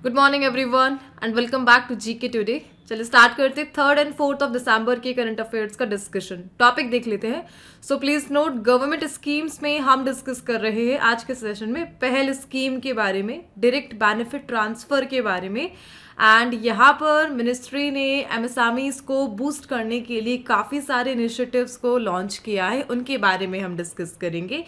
Good morning everyone and welcome back to GK today. चलिए start करते हैं 3 और 4 दिसंबर के करंट अफेयर्स का डिस्कशन। टॉपिक देख लेते हैं। So please note, government schemes में हम डिस्कस कर रहे हैं आज के सेशन में पहल स्कीम के बारे में, डायरेक्ट बेनिफिट ट्रांसफर के बारे में। एंड यहाँ पर मिनिस्ट्री ने एमएसएमईज को बूस्ट करने के लिए काफ़ी सारे इनिशिएटिव्स को लॉन्च किया है, उनके बारे में हम डिस्कस करेंगे।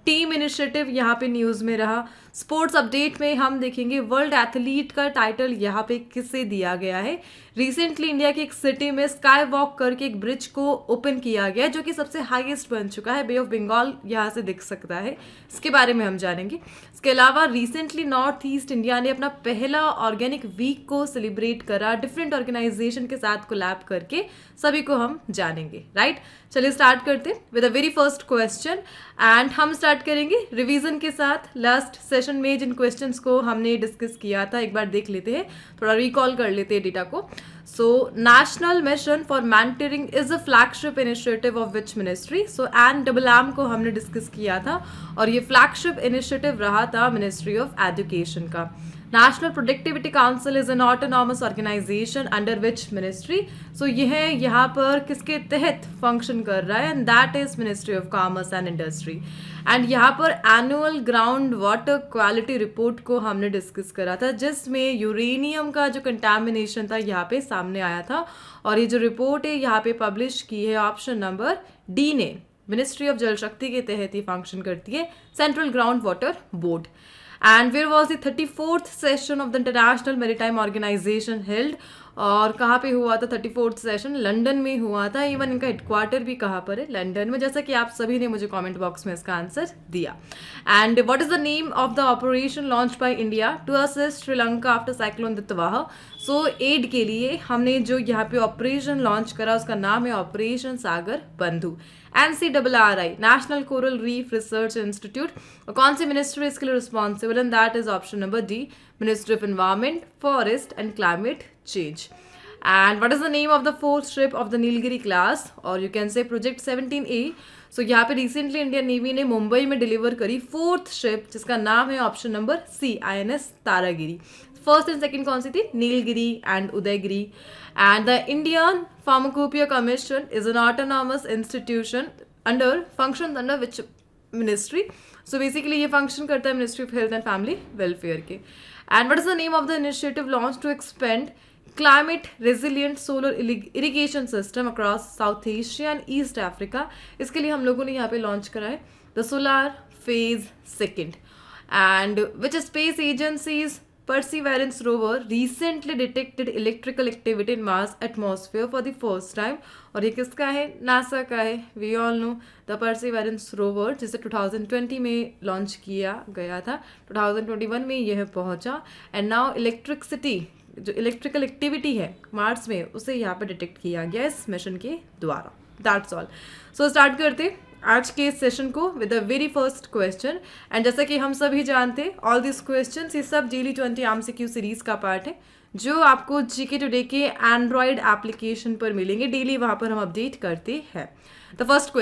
टीम इनिशिएटिव यहाँ पे न्यूज़ में रहा। स्पोर्ट्स अपडेट में हम देखेंगे वर्ल्ड एथलीट का टाइटल यहाँ पे किसे दिया गया है। रिसेंटली इंडिया की एक सिटी में स्काई वॉक करके एक ब्रिज को ओपन किया गया जो कि सबसे हाईएस्ट बन चुका है, बे ऑफ बंगाल यहाँ से दिख सकता है, इसके बारे में हम जानेंगे। इसके अलावा रिसेंटली नॉर्थ ईस्ट इंडिया ने अपना पहला ऑर्गेनिक वीक को सेलिब्रेट करा, डिफरेंट ऑर्गेनाइजेशन के साथ कोलैब करके, सभी को हम जानेंगे। राइट, चलिए स्टार्ट करते with a very first question. And हम स्टार्ट करेंगे रिवीजन के साथ। लास्ट सेशन में जिन क्वेश्चंस को हमने डिस्कस किया था एक बार देख लेते हैं, थोड़ा रिकॉल कर लेते हैं डेटा को। So national mission for mentoring is a flagship initiative of which ministry. So एन को हमने डिस्कस किया था और ये फ्लैगशिप इनिशिएटिव रहा था मिनिस्ट्री ऑफ एजुकेशन का। National productivity council is an autonomous organisation under which ministry. So यह यहाँ पर किसके तहत फंक्शन कर रहा है, and that is ministry of commerce and industry. And यहाँ पर annual ground water quality report को हमने डिस्कस करा था जिसमें यूरेनियम का जो कंटामिनेशन था यहाँ पे सामने आया था, और ये जो रिपोर्ट है यहाँ पे पब्लिश की है ऑप्शन नंबर डी ने। मिनिस्ट्री ऑफ जल शक्ति के तहत ही फंक्शन करती है central ground water board. And where was the 34th session of the international maritime organization held, और कहाँ पे हुआ था 34th सेशन? लंदन में हुआ था। इवन इनका हेडक्वार्टर भी कहाँ पर है? लंदन में, जैसा कि आप सभी ने मुझे कमेंट बॉक्स में इसका आंसर दिया। And what is the name of the operation launch by India to assist Sri Lanka after cyclone Ditwah? So aid के लिए हमने जो यहाँ पे ऑपरेशन लॉन्च करा उसका नाम है ऑपरेशन सागर बंधु। NCRRI national coral reef research institute, और कौन सी मिनिस्ट्री इसके लिए responsible? And that is option number D, ministry of environment, forest and climate change. And what is the name of the fourth ship of the Nilgiri class, or you can say Project 17A? So यहाँ पे recently Indian navy ने मुंबई में deliver करी fourth ship जिसका नाम है option number C, INS Taragiri. First and second कौन सी थी? Nilgiri and Udaygiri. And the Indian pharmacopoeia commission is an autonomous institution under function under which ministry? So basically ये फंक्शन करता है ministry of health and family welfare के। And what is the name of the initiative launch to expand climate resilient solar irrigation system across South Asia and East Africa? इसके लिए हम लोगों ने यहाँ पे लॉन्च करा है the solar phase second. And which space agency's perseverance rover recently detected electrical activity in Mars atmosphere for the first time? और ये किसका है? नासा का है। We all know the perseverance rover, जिसे 2020 में लॉन्च किया गया था, 2021 में यह पहुंचा। एंड नाउ इलेक्ट्रिसिटी, जो इलेक्ट्रिकल एक्टिविटी है मार्स में, उसे यहाँ पे डिटेक्ट किया गया इस मिशन के द्वारा। That's all. सो स्टार्ट करते आज के इस सेशन को with the very first question. And जैसा कि हम सभी जानते हैं ऑल दिस क्वेश्चंस ये सब GL20 MCQ सीरीज का पार्ट है जो आपको जीके टुडे के एंड्रॉयड एप्लीकेशन पर मिलेंगे। डेली वहाँ पर हम अपडेट करते हैं। द फर्स्ट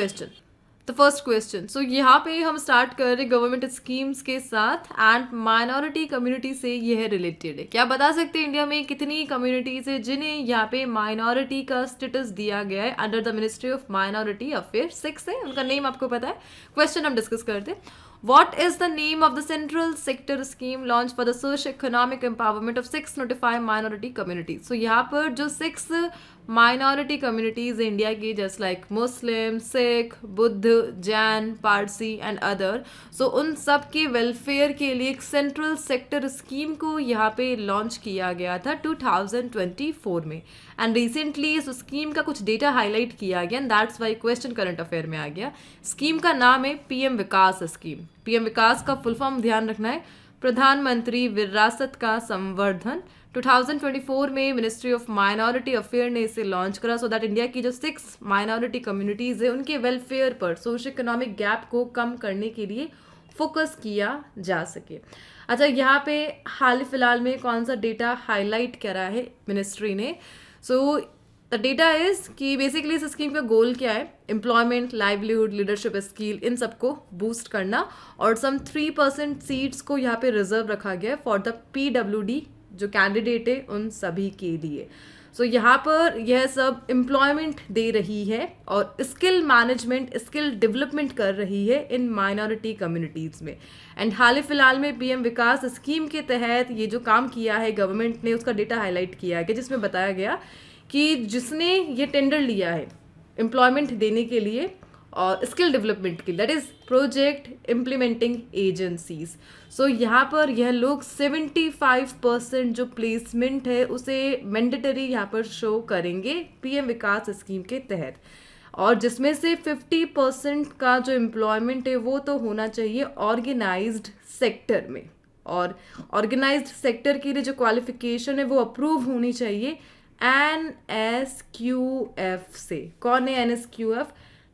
क्वेश्चन सो यहाँ पे हम स्टार्ट कर रहे गवर्नमेंट स्कीम्स के साथ, एंड माइनॉरिटी कम्युनिटी से यह रिलेटेड है। क्या बता सकते हैं इंडिया में कितनी कम्युनिटीज है जिन्हें यहाँ पे माइनॉरिटी का स्टेटस दिया गया है under the ministry of minority affair? 6 है, उनका नेम आपको पता है। क्वेश्चन हम डिस्कस करते हैं। What is the name of the central sector scheme launched for the socio-economic empowerment of 6 notified minority communities? So यहाँ पर जो 6 माइनॉरिटी कम्युनिटीज़ इंडिया की, just like Muslim, Sikh, Buddh, Jain, Parsi and other, so उन सब के वेलफेयर के लिए एक सेंट्रल सेक्टर स्कीम को यहाँ पे लॉन्च किया गया था 2024 में। एंड रिसेंटली इस स्कीम का कुछ डेटा हाईलाइट किया गया, and that's why question current affair में आ गया। स्कीम का नाम है PM विकास स्कीम। PM विकास का फुल फॉर्म ध्यान रखना है, प्रधानमंत्री विरासत का संवर्धन। 2024 में मिनिस्ट्री ऑफ माइनॉरिटी अफेयर ने इसे लॉन्च करा सो दैट इंडिया की जो 6 माइनॉरिटी कम्युनिटीज़ है उनके वेलफेयर पर, सोशल इकोनॉमिक गैप को कम करने के लिए फोकस किया जा सके। अच्छा, यहाँ पे हाल फिलहाल में कौन सा डेटा हाईलाइट करा है मिनिस्ट्री ने? सो द डेटा इज कि बेसिकली इस स्कीम का गोल क्या है? एम्प्लॉयमेंट, लाइवलीहुड, लीडरशिप स्किल, इन सबको बूस्ट करना, और सम 3% सीट्स को यहाँ पे रिजर्व रखा गया है फॉर द PWD जो कैंडिडेट है उन सभी के लिए। सो यहाँ पर यह सब एम्प्लॉयमेंट दे रही है और स्किल मैनेजमेंट, स्किल डेवलपमेंट कर रही है इन माइनॉरिटी कम्युनिटीज़ में। एंड हाल ही फिलहाल में पीएम विकास स्कीम के तहत ये जो काम किया है गवर्नमेंट ने, उसका डेटा हाईलाइट किया गया, जिसमें बताया गया कि जिसने ये टेंडर लिया है एम्प्लॉयमेंट देने के लिए और स्किल डेवलपमेंट के लिए, that is project implementing agencies. So यहाँ पर यह लोग 75% जो प्लेसमेंट है उसे मैंडेटरी यहाँ पर शो करेंगे पीएम विकास स्कीम के तहत, और जिसमें से 50% का जो एम्प्लॉयमेंट है वो तो होना चाहिए ऑर्गेनाइज्ड सेक्टर में, और ऑर्गेनाइज्ड सेक्टर के लिए जो क्वालिफिकेशन है वो अप्रूव होनी चाहिए NSQF से। कौन है NSQF?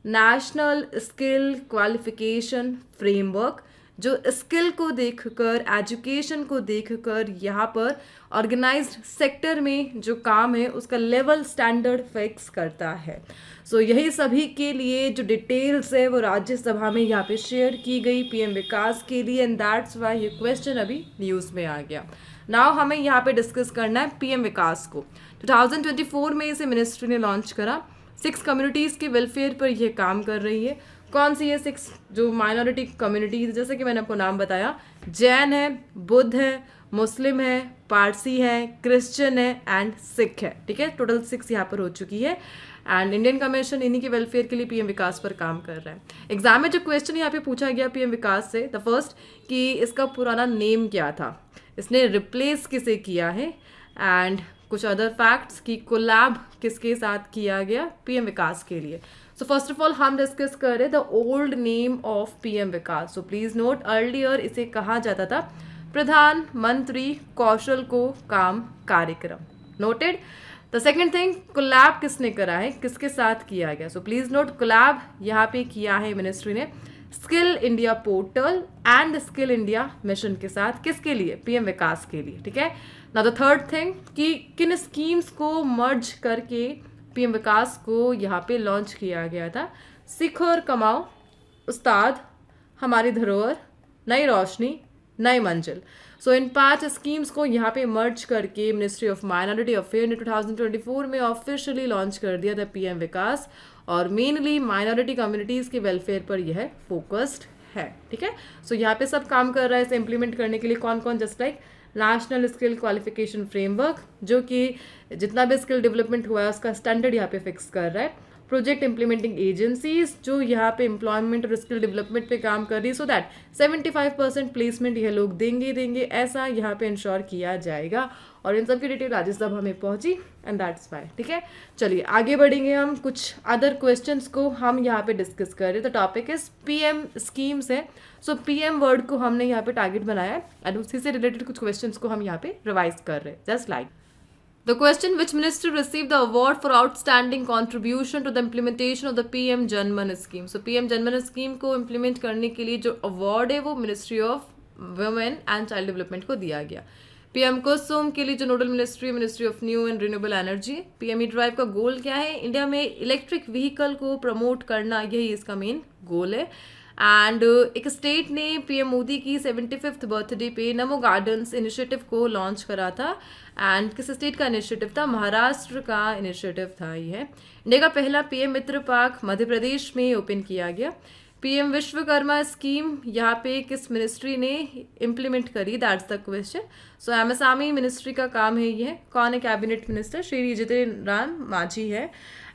National skill qualification framework, जो स्किल को देखकर, एजुकेशन को देखकर यहाँ पर ऑर्गेनाइज्ड सेक्टर में जो काम है उसका लेवल स्टैंडर्ड फिक्स करता है। सो यही सभी के लिए जो डिटेल्स है वो राज्यसभा में यहाँ पे शेयर की गई पीएम विकास के लिए, एंड दैट्स वाई ये क्वेश्चन अभी न्यूज़ में आ गया। नाउ हमें यहाँ पे डिस्कस करना है पीएम विकास को। 2024 में इसे मिनिस्ट्री ने लॉन्च करा। 6 कम्युनिटीज़ के वेलफेयर पर यह काम कर रही है। कौन सी ये 6 जो माइनॉरिटी कम्युनिटीज़, जैसे कि मैंने आपको नाम बताया, जैन है, बुद्ध है, मुस्लिम है, पारसी है, क्रिश्चियन है एंड सिख है। ठीक है, टोटल 6 यहाँ पर हो चुकी है। एंड इंडियन कमीशन इन्हीं के वेलफेयर के लिए पीएम विकास पर काम कर रहा है। एग्जाम में जो क्वेश्चन यहाँ पे पूछा गया पीएम विकास से, द फर्स्ट, कि इसका पुराना नेम क्या था, इसने रिप्लेस किसे किया है, एंड कुछ अदर फैक्ट्स कि कोलैब किसके साथ किया गया पीएम विकास के लिए। सो फर्स्ट ऑफ ऑल हम डिस्कस करें the old name of PM Vikas. So please note, earlier इसे कहा जाता था Pradhan Mantri Kaushal Ko Kaam Karyakram. Noted. The second thing, collab किसने करा है, किसके साथ किया गया। सो प्लीज नोट, कोलैब यहाँ पे किया है मिनिस्ट्री ने skill India portal and skill India mission के साथ। किसके लिए? पीएम विकास के लिए। ठीक है। नाउ द थर्ड थिंग कि किन स्कीम्स को मर्ज करके पीएम विकास को यहाँ पे लॉन्च किया गया था। सीखो और कमाओ, उस्ताद, हमारी धरोहर, नई रोशनी, नई मंजिल। सो इन 5 स्कीम्स को यहाँ पे मर्ज करके मिनिस्ट्री ऑफ माइनॉरिटी अफेयर ने 2024 में ऑफिशियली लॉन्च कर दिया था पीएम विकास, और मेनली माइनॉरिटी कम्युनिटीज़ के वेलफेयर पर यह फोकस्ड है। ठीक है। सो यहाँ पे सब काम कर रहा है इसे इम्प्लीमेंट करने के लिए। कौन कौन? Just like national skill qualification framework, जो कि जितना भी स्किल डेवलपमेंट हुआ है उसका स्टैंडर्ड यहाँ पे फिक्स कर रहा है। प्रोजेक्ट इम्प्लीमेंटिंग एजेंसीज, जो यहाँ पे एम्प्लॉयमेंट और स्किल डेवलपमेंट पे काम कर रही है, सो दैट 75% प्लेसमेंट यह लोग देंगे ऐसा यहाँ पे इंश्योर किया जाएगा। और इन सब की डिटेल राज्यसभा में पहुंची, एंड दैट्स वाई। ठीक है, चलिए आगे बढ़ेंगे। हम कुछ अदर क्वेश्चंस को हम यहाँ पे डिस्कस कर रहे हैं। The topic is PM schemes है। सो पीएम वर्ड को हमने यहाँ पे टारगेट बनाया है, एंड उसी से रिलेटेड कुछ क्वेश्चंस को हम यहाँ पे रिवाइज कर रहे हैं। Just like the question, which ministry received the award for outstanding contribution to the implementation of the PM Janman scheme? So PM Janman scheme को implement करने के लिए जो award है वो Ministry of Women and Child Development को दिया गया। PM कुसुम के लिए जो nodal ministry, ministry of new and renewable energy. PME drive का गोल क्या है? इंडिया में इलेक्ट्रिक व्हीकल को प्रमोट करना, यही इसका मेन गोल है। एंड एक स्टेट ने पीएम मोदी की 75th बर्थडे पे नमो गार्डन्स इनिशिएटिव को लॉन्च करा था। एंड किस स्टेट का इनिशिएटिव था? महाराष्ट्र का इनिशिएटिव था। ये है इंडिया का पहला पीएम मित्र पार्क मध्य प्रदेश में ओपन किया गया। पीएम विश्वकर्मा स्कीम यहाँ पे किस मिनिस्ट्री ने इम्प्लीमेंट करी? That's the question. So MSME ministry का काम है ये। कौन है कैबिनेट मिनिस्टर? श्री जितिन राम मांझी है।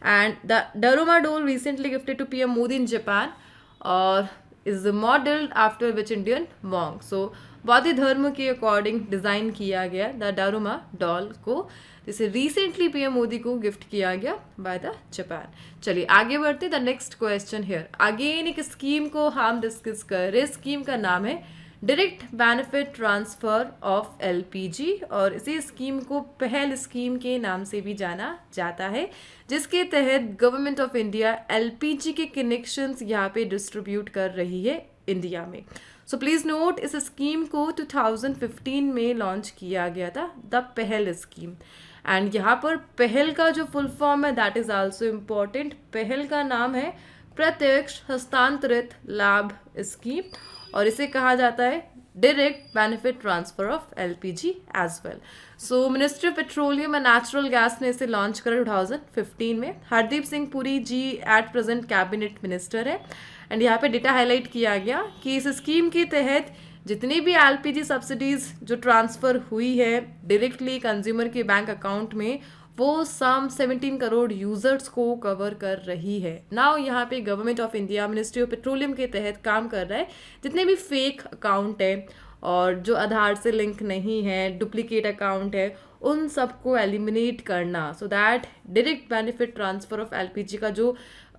And the Daruma doll recently gifted to PM Modi in Japan और is modelled after which Indian monk. So बौद्ध धर्म के अकॉर्डिंग डिज़ाइन किया गया द डारुमा डॉल को, जिसे रिसेंटली पीएम मोदी को गिफ्ट किया गया बाय द जापान। चलिए आगे बढ़ते। The next question here again एक स्कीम को हम डिस्कस कर रहे। स्कीम का नाम है direct benefit transfer of LPG, और इसी स्कीम को पहल स्कीम के नाम से भी जाना जाता है, जिसके तहत गवर्नमेंट ऑफ इंडिया एलपीजी के कनेक्शंस यहाँ पे डिस्ट्रीब्यूट कर रही है इंडिया में। सो प्लीज नोट, इस स्कीम को 2015 में लॉन्च किया गया था, द पहल स्कीम। एंड यहाँ पर पहल का जो फुल फॉर्म है दैट इज आल्सो इम्पॉर्टेंट। पहल का नाम है प्रत्यक्ष हस्तांतरित लाभ स्कीम, और इसे कहा जाता है direct benefit transfer of LPG as well. So Ministry of Petroleum and Natural Gas ने इसे लॉन्च करा 2015 में. हरदीप सिंह पुरी जी एट प्रेजेंट कैबिनेट मिनिस्टर है. एंड यहाँ पे डेटा हाईलाइट किया गया कि इस स्कीम के तहत जितनी भी एलपीजी सब्सिडीज जो ट्रांसफ़र हुई है डायरेक्टली कंज्यूमर के बैंक अकाउंट में, वो सम 17 करोड़ यूजर्स को कवर कर रही है. नाउ यहाँ पे government of India ministry of petroleum के तहत काम कर रहा है जितने भी फेक अकाउंट है और जो आधार से लिंक नहीं है, डुप्लीकेट अकाउंट है, उन सबको एलिमिनेट करना, so that direct benefit transfer of LPG का जो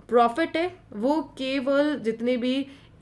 प्रॉफिट है वो केवल जितने भी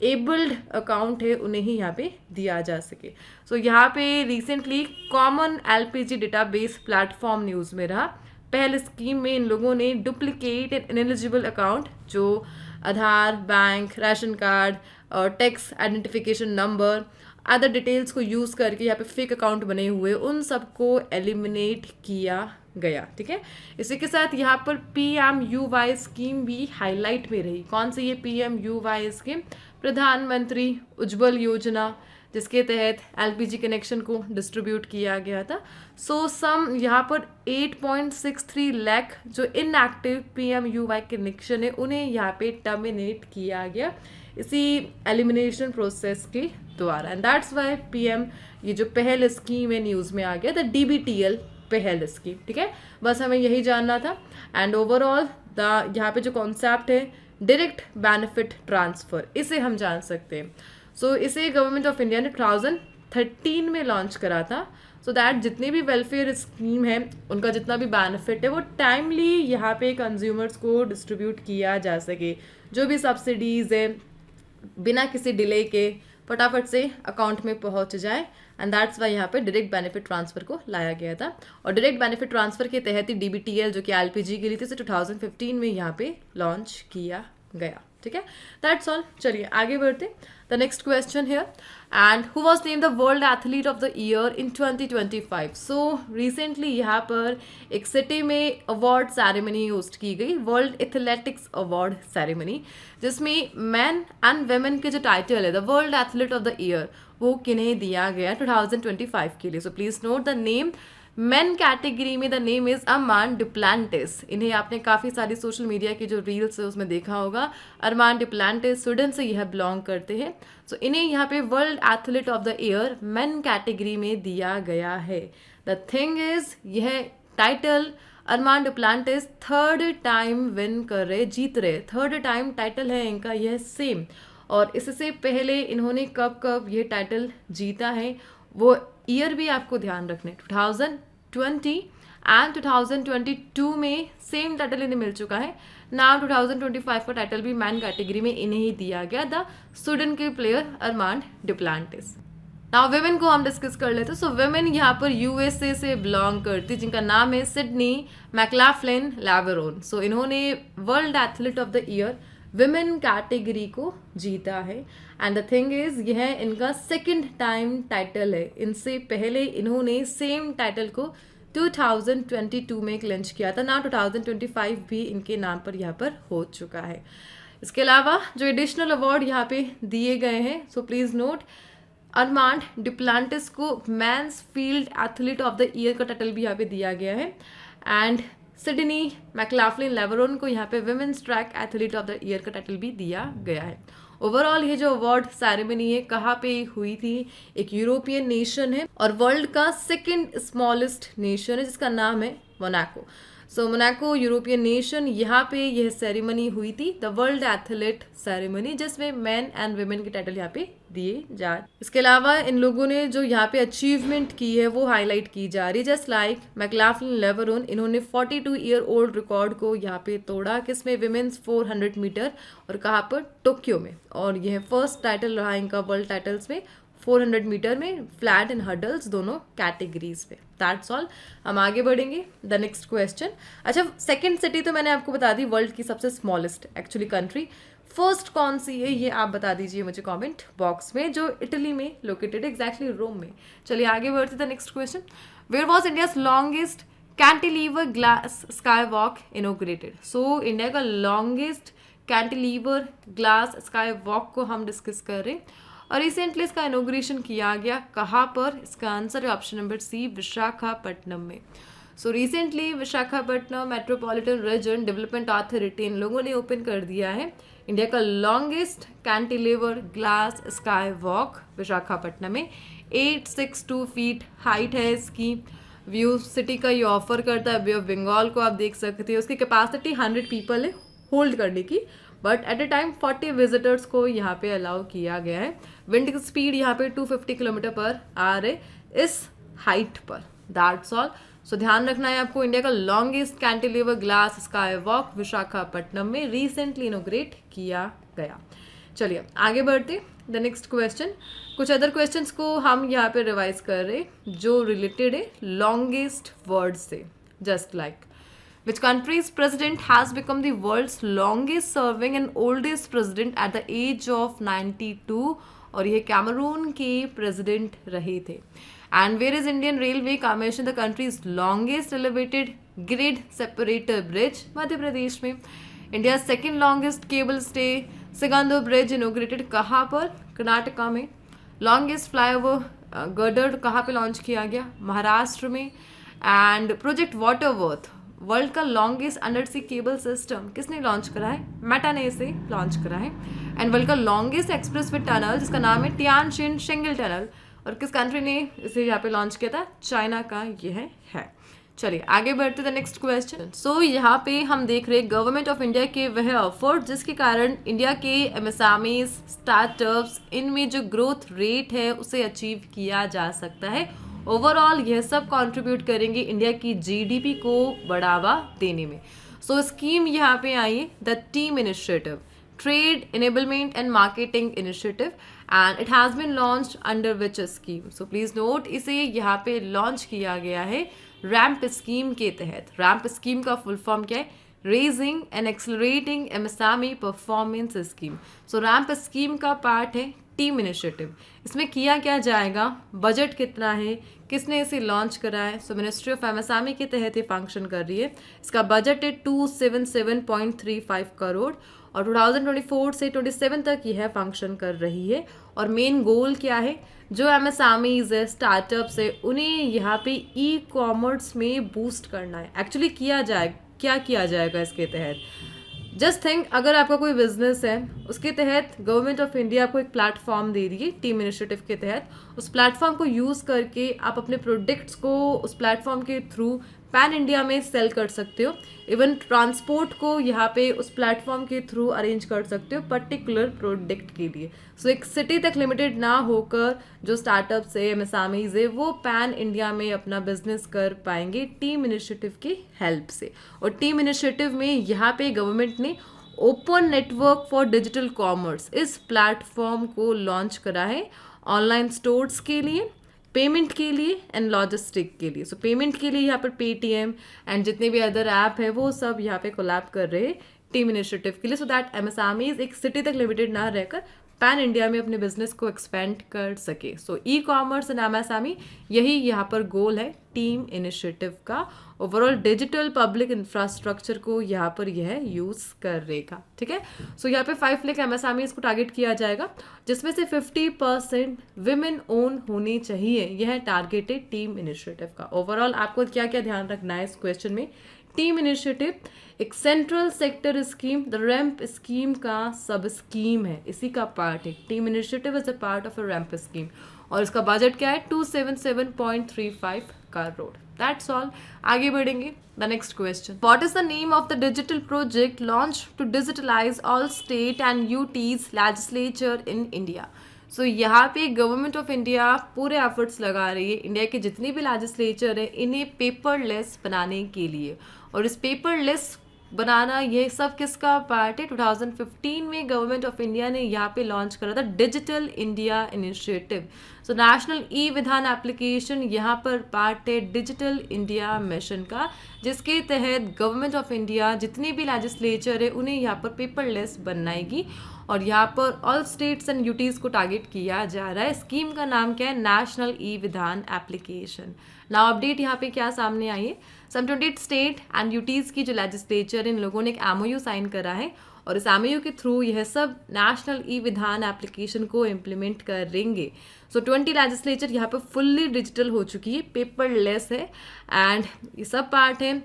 एबल्ड अकाउंट है उन्हें ही यहाँ पे दिया जा सके. सो यहाँ पे recently common LPG database platform news में रहा. पहले स्कीम में इन लोगों ने डुप्लीकेट एंड इनएलिजिबल अकाउंट जो आधार, बैंक, राशन कार्ड और tax identification number, other details को यूज़ करके यहाँ पे फेक अकाउंट बने हुए, उन सबको एलिमिनेट किया गया. ठीक है, इसी के साथ यहाँ पर PMUY स्कीम भी हाईलाइट में रही. कौन सी ये PMUY स्कीम? प्रधानमंत्री उज्ज्वल योजना, जिसके तहत एलपीजी कनेक्शन को डिस्ट्रीब्यूट किया गया था. सो सम यहाँ पर 8.63 लाख जो इनएक्टिव PMUY कनेक्शन है उन्हें यहाँ पे टर्मिनेट किया गया इसी एलिमिनेशन प्रोसेस के द्वारा. एंड दैट्स वाई PM ये जो पहल स्कीम है न्यूज़ में आ गया द DBTL पहल स्कीम. ठीक है, बस हमें यही जानना था. एंड ओवरऑल द यहाँ पे जो कॉन्सेप्ट है डायरेक्ट बेनिफिट ट्रांसफ़र, इसे हम जान सकते हैं. सो इसे गवर्नमेंट ऑफ इंडिया ने 2013 में लॉन्च करा था, सो दैट जितने भी वेलफेयर स्कीम है उनका जितना भी बेनिफिट है वो टाइमली यहाँ पे कंज्यूमर्स को डिस्ट्रीब्यूट किया जा सके. जो भी सब्सिडीज़ है बिना किसी डिले के फटाफट से अकाउंट में पहुँच जाए. एंड दैट्स वाई यहाँ पे डायरेक्ट बेनिफिट ट्रांसफ़र को लाया गया था. और डायरेक्ट बेनिफिट ट्रांसफ़र के तहत ही DBTL जो कि एलपीजी के लिए थी 2015 में यहाँ पे लॉन्च किया गया. ठीक है, दैट्स ऑल. चलिए आगे बढ़ते. The next question here, and who was named the world athlete of the year in 2025. So recently यहाँ पर एक सिटी में अवार्ड सेरेमनी होस्ट की गई, वर्ल्ड एथलेटिक्स अवार्ड सेरेमनी, जिसमें मैन एंड वेमेन के जो टाइटल है the world athlete of the year वो किन्हें दिया गया 2025 के लिए. So please note the name. Men category में the name is Armand Duplantis. इन्हें आपने काफ़ी सारी सोशल मीडिया की जो रील्स है उसमें देखा होगा. अरमान डुप्लांटिस स्वीडन से यह बिलोंग करते हैं. सो इन्हें यहाँ पे world athlete of the year main category में दिया गया है. द थिंग इज यह टाइटल अरमान डुप्लांटिस थर्ड टाइम विन कर रहे, जीत रहे. थर्ड टाइम टाइटल है इनका यह सेम. और इससे पहले इन्होंने कब कब ये टाइटल जीता है वो ईयर भी आपको ध्यान रखने. 2020 एंड 2022 में सेम टाइटल इन्हें मिल चुका है. नाउ 2025 का टाइटल भी मैन कैटेगरी में इन्हें ही दिया गया, द स्वीडन के प्लेयर अरमान डुप्लांटिस. नाउ वेमेन को हम डिस्कस कर लेते हैं. सो वेमेन यहाँ पर USA से बिलोंग करती जिनका नाम है सिडनी मैक्लाफ्लिन लैवरोन. सो इन्होंने world athlete of the year women category को जीता है. एंड द थिंग इज यह इनका सेकंड टाइम टाइटल है. इनसे पहले इन्होंने सेम टाइटल को 2022 में क्लेंच किया था. ना 2025 भी इनके नाम पर यहाँ पर हो चुका है. इसके अलावा जो एडिशनल अवार्ड यहाँ पे दिए गए हैं, so please note Armand Duplantis को men's field athlete of the year का टाइटल भी यहाँ पे दिया गया है. एंड सिडनी मैक्लाफ्लिन लेवरोन को यहाँ पे women's track athlete of the year का टाइटल भी दिया गया है. ओवरऑल ये जो अवार्ड सेरेमनी है कहाँ पे हुई थी? एक यूरोपियन नेशन है और वर्ल्ड का सेकंड स्मॉलेस्ट नेशन है जिसका नाम है मोनाको. सो मोनाको यूरोपियन नेशन, यहाँ पे यह सेरेमनी हुई थी द वर्ल्ड एथलीट सेरेमनी, जिसमें मैन एंड वुमेन के टाइटल यहाँ पे दिए जा. इसके अलावा इन लोगों ने जो यहाँ पे अचीवमेंट की है वो हाईलाइट की जा रही है. जस्ट लाइक मैक्लाफ्लिन लेवरोन, इन्होंने 42 ईयर ओल्ड रिकॉर्ड को यहाँ पे तोड़ा, किसमें? विमेंस 400 मीटर, और कहाँ पर? टोक्यो में. और यह फर्स्ट टाइटल रहा इनका वर्ल्ड टाइटल्स में 400 मीटर में, फ्लैट एंड हर्डल्स दोनों कैटेगरीज पे. That's all. हम आगे बढ़ेंगे. The next question. अच्छा, सेकंड सिटी तो मैंने आपको बता दी वर्ल्ड की सबसे स्मॉलेस्ट एक्चुअली कंट्री. फर्स्ट कौन सी है ये आप बता दीजिए मुझे कमेंट बॉक्स में, जो इटली में लोकेटेड, एग्जैक्टली रोम में. चलिए आगे बढ़ते. The next question. Where was India's longest cantilever glass sky walk inaugurated? So India का longest cantilever glass sky walk को हम डिस्कस कर रहे हैं और रिसेंटली इसका इनोग्रेशन किया गया कहाँ पर? इसका आंसर है ऑप्शन नंबर सी, विशाखापट्टनम में। So recently Visakhapatnam metropolitan region development authority in लोगों ने ओपन कर दिया है इंडिया का longest cantilever glass sky walk Visakhapatnam में। 862 फीट हाइट है इसकी। व्यू सिटी का ये ऑफर करता है, बे ऑफ बंगाल को आप देख सकते हो। उसकी कैपेसिटी 100 पीपल है होल्ड करने की, but at A time 40 visitors को यहाँ पे अलाउ किया गया है। विंड की स्पीड यहाँ पे 250 किलोमीटर पर आवर है इस हाइट पर। That's all. सो ध्यान रखना है आपको, इंडिया का longest cantilever glass sky walk Visakhapatnam में रिसेंटली इनोग्रेट किया गया। चलिए आगे बढ़ते। द नेक्स्ट क्वेश्चन, कुछ अदर क्वेश्चंस को हम यहाँ पे रिवाइज कर रहे जो रिलेटेड है लॉन्गेस्ट वर्ड से। Just like which country's president has become the world's longest serving and oldest president at the age of 92? और ये कैमरून के प्रेसिडेंट रहे थे। And where is Indian railway commission the country's longest elevated grid separator bridge? Madhya Pradesh में। India second longest cable stay Sigandur bridge inaugurated कहाँ पर? कर्नाटका में। Longest flyover girder कहाँ पे लॉन्च किया गया? महाराष्ट्र में। एंड प्रोजेक्ट वाटरवर्थ वर्ल्ड का longest under sea cable system किसने लॉन्च करा है? मेटा ने इसे लॉन्च करा है। एंड वर्ल्ड का लॉन्गेस्ट एक्सप्रेस वे टनल जिसका नाम है टियानशिन शेंगल टनल, और किस कंट्री ने इसे यहाँ पे लॉन्च किया था? चाइना का यह है। चलिए आगे बढ़ते द नेक्स्ट क्वेश्चन। सो यहाँ पे हम देख रहे गवर्नमेंट ऑफ इंडिया के वह एफर्ट जिसके कारण इंडिया के एमएसएमईज स्टार्टअप्स इनमें जो ग्रोथ रेट है उसे अचीव किया जा सकता है। ओवरऑल यह सब कंट्रीब्यूट करेंगे इंडिया की जीडीपी को बढ़ावा देने में। सो स्कीम यहाँ पे आई है the team initiative, trade enablement and marketing initiative, and it has been launched under which scheme? So please note, इसे यहाँ पे लॉन्च किया गया है रैम्प स्कीम के तहत। रैम्प स्कीम का फुल फॉर्म क्या है? Raising and accelerating MSME performance scheme. So ramp scheme का पार्ट है टीम इनिशिएटिव। इसमें किया क्या जाएगा? बजट कितना है? किसने इसे लॉन्च करा है? सो मिनिस्ट्री ऑफ एमएसएमई के तहत ये फंक्शन कर रही है। इसका बजट है 277.35 करोड़ और 2024 से 27 तक यह फंक्शन कर रही है। और मेन गोल क्या है? जो एमएसएमईज है, स्टार्टअप्स है, उन्हें यहाँ पे ई कॉमर्स में बूस्ट करना है। एक्चुअली क्या किया जाएगा इसके तहत? जस्ट थिंक, अगर आपका कोई बिजनेस है उसके तहत गवर्नमेंट ऑफ इंडिया आपको एक प्लेटफॉर्म दे रही है टीम इनिशिएटिव के तहत। उस प्लेटफॉर्म को यूज़ करके आप अपने प्रोडक्ट्स को उस प्लेटफॉर्म के थ्रू पैन इंडिया में सेल कर सकते हो। इवन ट्रांसपोर्ट को यहाँ पे उस प्लेटफॉर्म के थ्रू अरेंज कर सकते हो पर्टिकुलर प्रोडक्ट के लिए। सो एक सिटी तक लिमिटेड ना होकर जो स्टार्टअप्स है, एमएसएमईज है, वो पैन इंडिया में अपना बिजनेस कर पाएंगे टीम इनिशिएटिव की हेल्प से। और टीम इनिशिएटिव में यहाँ पे गवर्नमेंट ने open network for digital commerce इस प्लेटफॉर्म को लॉन्च करा है ऑनलाइन स्टोर्स के लिए, पेमेंट के लिए एंड लॉजिस्टिक के लिए। सो पेमेंट के लिए यहाँ पर पेटीएम एंड जितने भी अदर ऐप है वो सब यहाँ पे कोलैब कर रहे हैं टीम इनिशिएटिव के लिए, सो दैट एमएसएमईज एक सिटी तक लिमिटेड ना रहकर पैन इंडिया में अपने बिजनेस को एक्सपेंड कर सके। सो ई कॉमर्स एंड एमएसएमई यही यहाँ पर गोल है टीम इनिशिएटिव का। ओवरऑल डिजिटल पब्लिक इंफ्रास्ट्रक्चर को यहाँ पर यह यूज करेगा। ठीक है। सो यहाँ पे 5 लाख एमएसएमईज को टारगेट किया जाएगा जिसमें से 50% विमेन ओन होनी चाहिए। यह टारगेट है टीम इनिशिएटिव का। ओवरऑल आपको क्या क्या ध्यान रखना है इस क्वेश्चन में? टीम इनिशिएटिव एक central sector scheme, the ramp scheme का सब स्कीम है, इसी का पार्ट है। Team initiative is a part of a ramp scheme और इसका बजट क्या है? 277.35 करोड़। That's all. आगे बढ़ेंगे the next question. What is the name of the digital project launch to digitalise all state and UTs legislature in India? So यहाँ पे government of India पूरे efforts लगा रही है इंडिया के जितने भी लेजिस्लेचर है इन्हें पेपरलेस बनाने के लिए। और इस पेपरलेस बनाना ये सब किसका पार्ट है? 2015 में गवर्नमेंट ऑफ इंडिया ने यहाँ पे लॉन्च करा था digital India initiative. So national e विधान एप्लीकेशन यहाँ पर पार्ट है डिजिटल इंडिया मिशन का, जिसके तहत गवर्नमेंट ऑफ इंडिया जितने भी लेजिस्लेचर है उन्हें यहाँ पर पेपरलेस बनाएगी और यहाँ पर ऑल स्टेट्स एंड यूटीज़ को टारगेट किया जा रहा है। स्कीम का नाम क्या है? नेशनल ई विधान एप्लीकेशन। नाउ अपडेट यहाँ पे क्या सामने आई है? सम 28 स्टेट एंड यूटीज़ की जो लेजिस्लेचर इन लोगों ने एक एमओयू साइन करा है और इस MOU के थ्रू यह सब नेशनल ई विधान एप्लीकेशन को इम्प्लीमेंट करेंगे। सो 20 लेजिस्लेचर यहाँ पे फुल्ली डिजिटल हो चुकी है, पेपरलेस है, एंड ये सब पार्ट है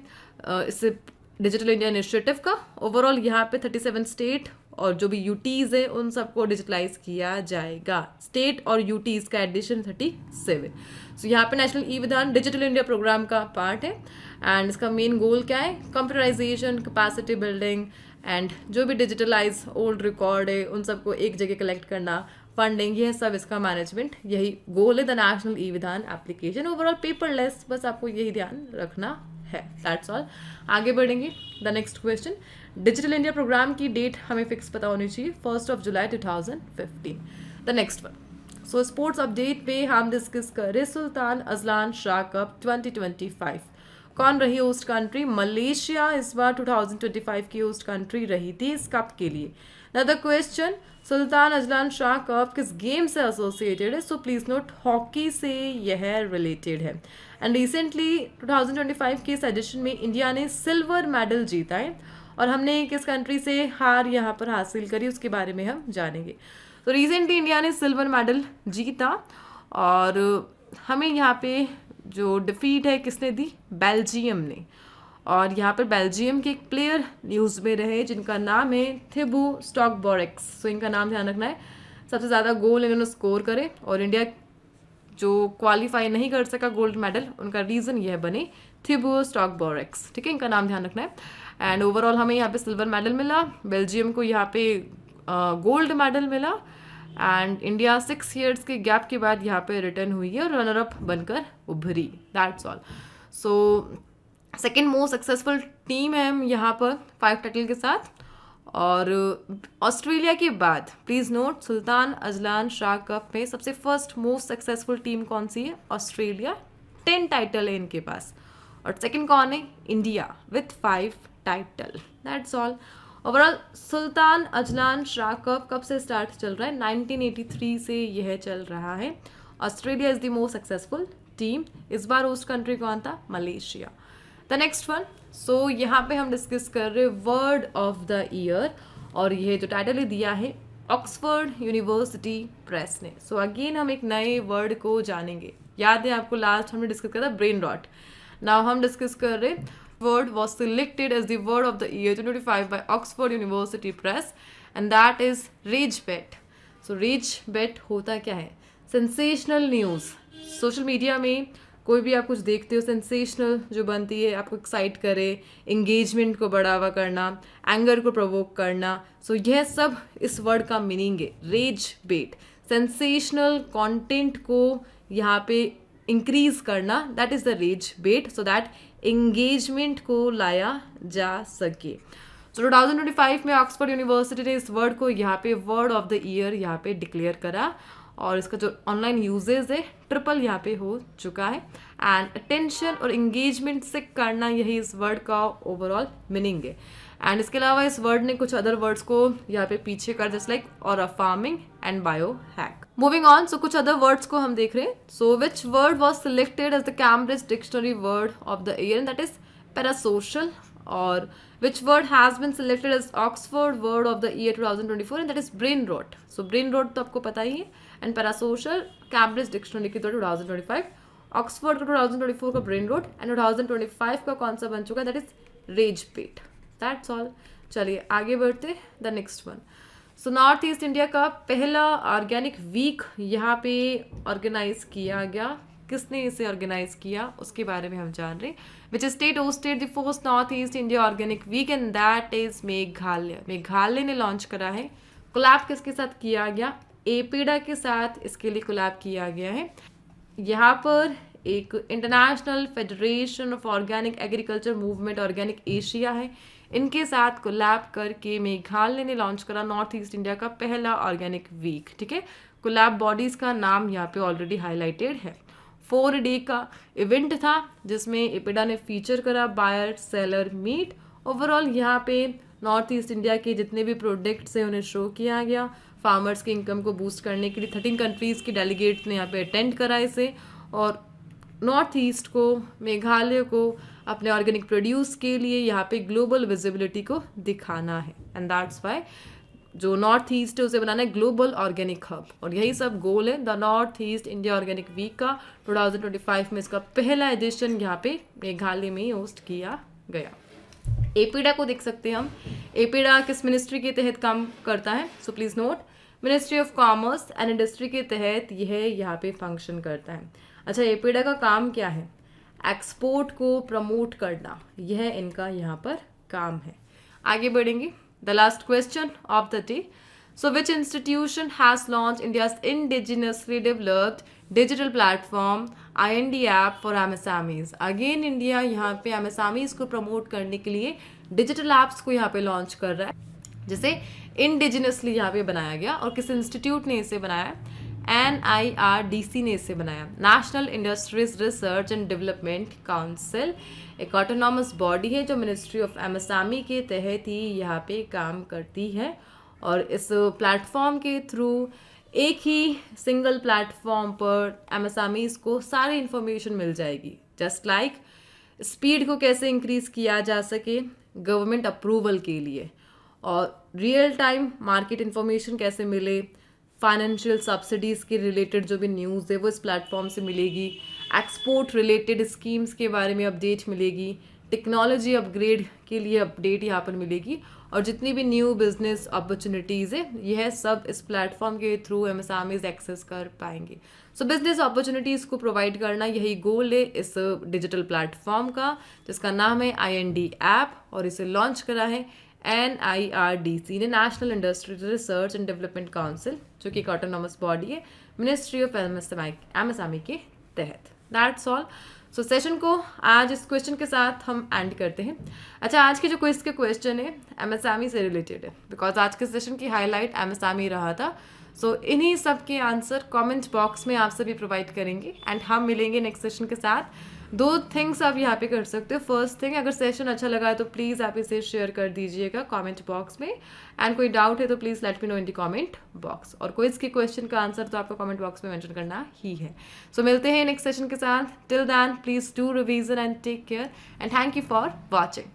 इससे डिजिटल इंडिया इनिशिएटिव का। ओवरऑल यहाँ पे 37 स्टेट और जो भी यूटीज़ है उन सबको डिजिटलाइज किया जाएगा। स्टेट और यूटीज़ का एडिशन 37। सो यहाँ पे नेशनल ई विधान डिजिटल इंडिया प्रोग्राम का पार्ट है, एंड इसका मेन गोल क्या है? कंप्यूटराइजेशन, कैपेसिटी बिल्डिंग, एंड जो भी डिजिटलाइज ओल्ड रिकॉर्ड है उन सबको एक जगह कलेक्ट करना, फंडिंग, यह सब इसका मैनेजमेंट, यही गोल है द नेशनल ई विधान एप्लीकेशन। ओवरऑल पेपरलेस, बस आपको यही ध्यान रखना है, दैट्स ऑल। आगे बढ़ेंगे the next question. Digital India program की डेट हमें फिक्स पता होनी चाहिए, 1 जुलाई 2015। The next one, so sports update पे हम डिस्कस करें सुल्तान अजलान शाह कप 2025। कौन रही होस्ट कंट्री? मलेशिया इस बार 2025 की होस्ट कंट्री रही थी इस कप के लिए। Now the question, Sultan Azlan Shah cup किस गेम से एसोसिएटेड है? सो प्लीज नोट, हॉकी से यह रिलेटेड है। एंड रिसेंटली 2025 के इस एडिशन में इंडिया ने सिल्वर मेडल जीता है, और हमने किस कंट्री से हार यहाँ पर हासिल करी उसके बारे में हम जानेंगे। तो रिसेंटली इंडिया ने सिल्वर मेडल जीता, और हमें यहाँ पे जो डिफीट है किसने दी? बेल्जियम ने। और यहाँ पर बेल्जियम के एक प्लेयर न्यूज़ में रहे जिनका नाम है थिबू स्टॉकबॉरेक्स। सो इनका नाम ध्यान रखना है। सबसे ज़्यादा गोल इन्होंने स्कोर करे, और इंडिया जो क्वालिफाई नहीं कर सका गोल्ड मेडल, उनका रीज़न यह बने थिबू स्टॉकबॉरेक्स, ठीक है, इनका नाम ध्यान रखना है। एंड ओवरऑल हमें यहाँ पे सिल्वर मेडल मिला, बेल्जियम को यहाँ पे गोल्ड मेडल मिला, एंड इंडिया 6 ईयर्स के गैप के बाद यहाँ पे रिटर्न हुई है और रनर अप बनकर उभरी, that's all. So second most successful team है हम यहाँ पर 5 टाइटल के साथ। और ऑस्ट्रेलिया के बाद please note, Sultan Azlan Shah cup में सबसे फर्स्ट मोस्ट सक्सेसफुल टीम कौन सी है? ऑस्ट्रेलिया, 10 टाइटल है इनके पास। और सेकंड कौन है? India with 5 title, that's all. Overall Sultan Azlan Shah cup कब से स्टार्ट चल रहा है? 1983 से यह चल रहा है। Australia is the most successful team. इस बार होस्ट कंट्री कौन था? मलेशिया। द नेक्स्ट वन, सो यहाँ पे हम डिस्कस कर रहे वर्ड ऑफ द ईयर, और यह जो टाइटल है दिया है ऑक्सफोर्ड यूनिवर्सिटी प्रेस ने। सो अगेन हम एक नए वर्ड को जानेंगे। याद है आपको लास्ट हमने डिस्कस किया था ब्रेन रॉट। नाउ हम डिस्कस कर रहे word was selected as the word of the year 2025 by Oxford University Press, and that is rage bet. So rage bet होता क्या है? Sensational news. सोशल मीडिया में कोई भी आप कुछ देखते हो, सेंसेशनल जो बनती है, आपको एक्साइट करे, इंगेजमेंट को बढ़ावा करना, एंगर को प्रोवोक करना, सो यह सब इस वर्ड का मीनिंग है, रेज बेट। सेंसेशनल कंटेंट को यहाँ पे इंक्रीज करना, that is the raise bet, so that engagement को लाया जा सके। सो 2025 में ऑक्सफोर्ड यूनिवर्सिटी ने इस वर्ड को यहाँ पे वर्ड ऑफ द ईयर यहाँ पे डिक्लेयर करा, और इसका जो ऑनलाइन यूजेज है ट्रिपल यहाँ पे हो चुका है। एंड अटेंशन और इंगेजमेंट से करना, यही इस वर्ड का ओवरऑल मीनिंग है। एंड इसके अलावा इस वर्ड ने कुछ अदर वर्ड्स को यहाँ पे पीछे कर, जस्ट लाइक और a farming and bio hack. Moving on, so कुछ अदर वर्ड्स को हम देख रहे हैं। So which word was selected as the Cambridge dictionary word of the year, and that is parasocial. और which word has been selected as Oxford word of the year 2024, and that is brain rot. So brain rot तो आपको पता ही है, and parasocial Cambridge Dictionary की तो 2025, Oxford का 2024 का brain rot, and 2025 का कौन सा बन चुका है? that is rage bait. That's all. चलिए आगे बढ़ते the next one. So north east India का पहला ऑर्गेनिक वीक यहाँ पे ऑर्गेनाइज किया गया। किसने इसे ऑर्गेनाइज किया उसके बारे में हम जान रहे हैं। Which state hosted the first north east India organic week, and that is Meghalaya. Meghalaya ने लॉन्च करा है। कोलैब किसके साथ किया गया? एपीडा के साथ इसके लिए कोलैब किया गया है। यहाँ पर एक international federation of organic agriculture movement organic Asia है, इनके साथ कोलैब करके मेघालय ने लॉन्च करा नॉर्थ ईस्ट इंडिया का पहला ऑर्गेनिक वीक। ठीक है, कोलैब बॉडीज का नाम यहाँ पे ऑलरेडी हाईलाइटेड है। 4 डे का इवेंट था जिसमें एपिडा ने फीचर करा बायर सेलर मीट। ओवरऑल यहाँ पे नॉर्थ ईस्ट इंडिया के जितने भी प्रोडक्ट्स हैं उन्हें शो किया गया। फार्मर्स की इनकम को बूस्ट करने के लिए 13 कंट्रीज़ के डेलीगेट्स ने यहाँ पे अटेंड करा इसे, और नॉर्थ ईस्ट को, मेघालय को अपने ऑर्गेनिक प्रोड्यूस के लिए यहाँ पे ग्लोबल विजिबिलिटी को दिखाना है, एंड दैट्स वाई जो नॉर्थ ईस्ट है उसे बनाना है ग्लोबल ऑर्गेनिक हब, और यही सब गोल है the north east India organic week का 2025 में। इसका पहला एडिशन यहाँ पे मेघालय में ही होस्ट किया गया। एपीडा को देख सकते हैं हम। एपीडा किस मिनिस्ट्री के तहत काम करता है? सो please note, ministry of commerce and industry के तहत यह यहाँ पे फंक्शन करता है। अच्छा, एपीडा का काम क्या है? एक्सपोर्ट को प्रमोट करना, यह इनका यहाँ पर काम है। आगे बढ़ेंगे। The last question of the day, so which institution has launch India's indigenously developed digital platform IND app for MSMEs। Again India यहाँ पे MSMEs को प्रमोट करने के लिए डिजिटल ऐप्स को यहाँ पे लॉन्च कर रहा है, जिसे इंडिजिनसली यहाँ पे बनाया गया। और किस इंस्टीट्यूट ने इसे बनाया? NIRDC ने इसे बनाया, national industries research and development council. एक ऑटोनॉमस बॉडी है जो मिनिस्ट्री ऑफ MSME के तहत ही यहाँ पे काम करती है, और इस प्लेटफॉर्म के थ्रू एक ही सिंगल प्लेटफॉर्म पर MSMEs को सारी इंफॉर्मेशन मिल जाएगी। जस्ट लाइक स्पीड को कैसे इंक्रीज किया जा सके गवर्नमेंट अप्रूवल के लिए, और रियल टाइम मार्केट इंफॉर्मेशन कैसे मिले, फाइनेंशियल सब्सिडीज़ के रिलेटेड जो भी न्यूज़ है वो इस प्लेटफॉर्म से मिलेगी, एक्सपोर्ट रिलेटेड स्कीम्स के बारे में अपडेट मिलेगी, टेक्नोलॉजी अपग्रेड के लिए अपडेट यहाँ पर मिलेगी, और जितनी भी न्यू बिजनेस अपॉर्चुनिटीज़ है यह सब इस प्लेटफॉर्म के थ्रू MSMEs एक्सेस कर पाएंगे। सो बिजनेस अपॉर्चुनिटीज़ को प्रोवाइड करना यही गोल है इस डिजिटल प्लेटफॉर्म का, जिसका नाम है IND ऐप, और इसे लॉन्च करा है NIRDC ने, national industry research and development council, जो कि एक ऑटोनॉमस बॉडी है मिनिस्ट्री ऑफ MSME के तहत। That's all. सो सेशन को आज इस क्वेश्चन के साथ हम एंड करते हैं। अच्छा, आज के जो क्विज के क्वेश्चन है MSME से रिलेटेड है, बिकॉज आज के सेशन की हाईलाइट MSME रहा था। सो इन्हीं सब के आंसर कमेंट बॉक्स में आप सभी प्रोवाइड करेंगे, एंड हम मिलेंगे नेक्स्ट सेशन के साथ। 2 थिंग्स आप यहाँ पे कर सकते हो। फर्स्ट थिंग, अगर सेशन अच्छा लगा है तो प्लीज़ आप इसे शेयर कर दीजिएगा कमेंट बॉक्स में, एंड कोई डाउट है तो please let me know in the comment box. और कोई इसके क्वेश्चन का आंसर तो आपको कमेंट बॉक्स में मेंशन करना ही है। सो मिलते हैं नेक्स्ट सेशन के साथ। Till then please do revision and take care, and thank you for watching.